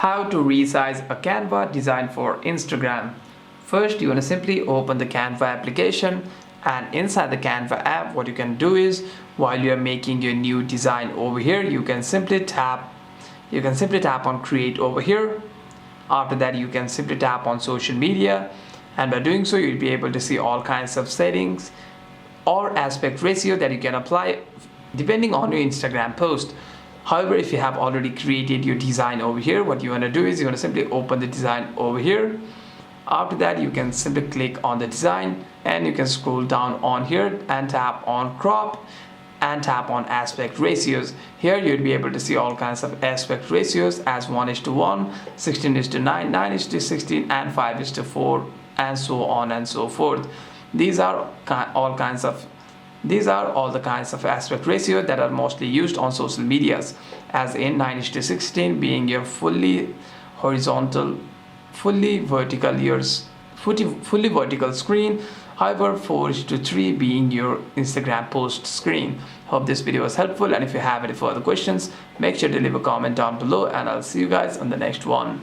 How to resize a Canva design for Instagram. First, you want to simply open the Canva application, and inside the Canva app, what you can do is while you are making your new design over here, you can simply tap on create over here. After that, you can simply tap on social media, and by doing so, you'll be able to see all kinds of settings or aspect ratio that you can apply depending on your Instagram post. However, if you have already created your design over here, what you want to do is you want to simply open the design over here. After that, you can simply click on the design and you can scroll down on here and tap on crop and tap on aspect ratios. Here you'll be able to see all kinds of aspect ratios as 1:1, 16:9, 9:16, and 5:4, and so on and so forth. These are all the kinds of aspect ratio that are mostly used on social medias, as in 9:16 being your fully vertical screen. However, 4:3 being your Instagram post screen. Hope this video was helpful, and if you have any further questions, make sure to leave a comment down below, and I'll see you guys on the next one.